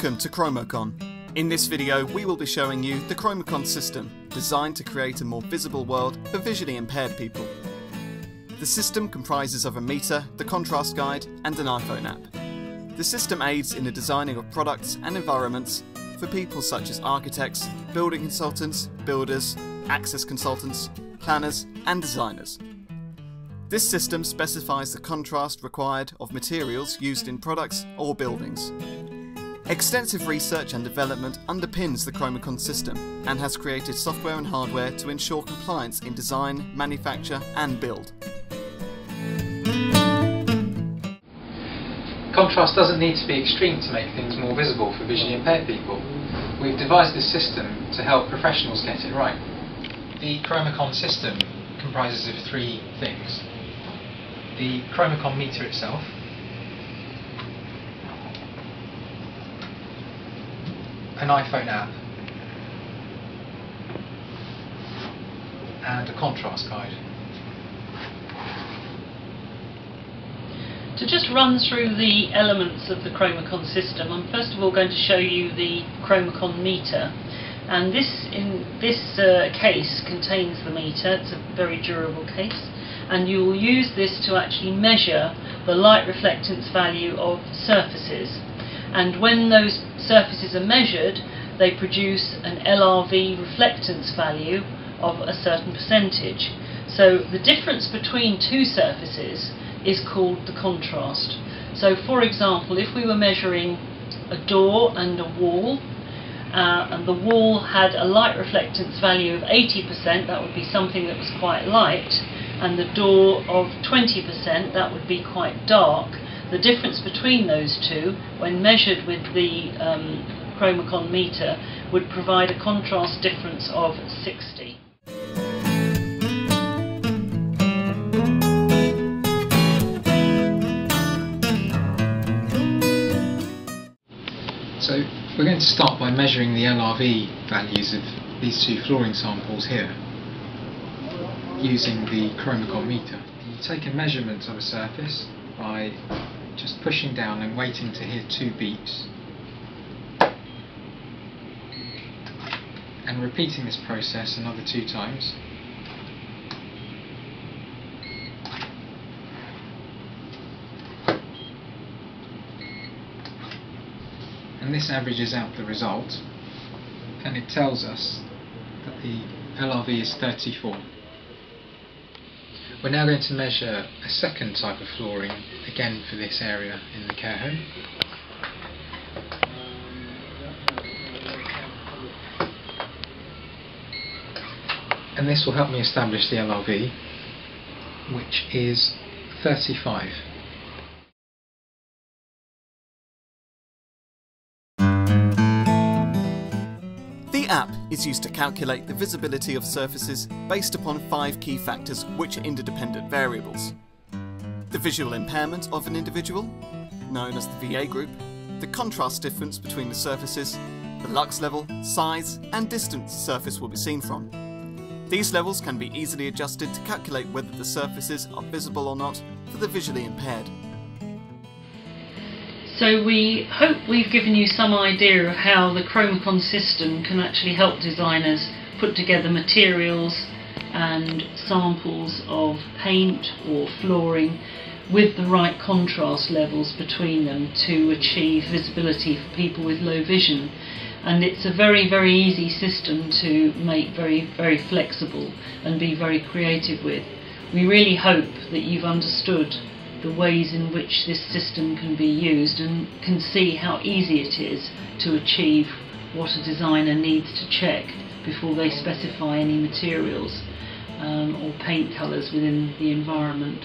Welcome to Cromocon. In this video we will be showing you the Cromocon system, designed to create a more visible world for visually impaired people. The system comprises of a meter, the contrast guide and an iPhone app. The system aids in the designing of products and environments for people such as architects, building consultants, builders, access consultants, planners and designers. This system specifies the contrast required of materials used in products or buildings. Extensive research and development underpins the Cromocon system and has created software and hardware to ensure compliance in design, manufacture and build. Contrast doesn't need to be extreme to make things more visible for visually impaired people. We've devised this system to help professionals get it right. The Cromocon system comprises of three things: the Cromocon meter itself, an iPhone app, and a contrast guide. To just run through the elements of the Cromocon system, I'm first of all going to show you the Cromocon meter, and this case contains the meter. It's a very durable case, and you will use this to actually measure the light reflectance value of surfaces. And when those surfaces are measured, they produce an LRV reflectance value of a certain percentage. So the difference between two surfaces is called the contrast. So for example, if we were measuring a door and a wall, and the wall had a light reflectance value of 80%, that would be something that was quite light, and the door of 20%, that would be quite dark. The difference between those two, when measured with the Cromocon meter, would provide a contrast difference of 60. So we're going to start by measuring the LRV values of these two flooring samples here using the Cromocon meter. You take a measurement of a surface by just pushing down and waiting to hear 2 beeps, and repeating this process another 2 times. And this averages out the result, and it tells us that the LRV is 34. We're now going to measure a second type of flooring, again for this area in the care home. And this will help me establish the LRV, which is 35. The app is used to calculate the visibility of surfaces based upon 5 key factors which are interdependent variables. The visual impairment of an individual, known as the VA group, the contrast difference between the surfaces, the lux level, size and distance the surface will be seen from. These levels can be easily adjusted to calculate whether the surfaces are visible or not for the visually impaired. So we hope we've given you some idea of how the Cromocon system can actually help designers put together materials and samples of paint or flooring with the right contrast levels between them to achieve visibility for people with low vision. And it's a very, very easy system to make very, very flexible and be very creative with. We really hope that you've understood the ways in which this system can be used and can see how easy it is to achieve what a designer needs to check before they specify any materials or paint colours within the environment.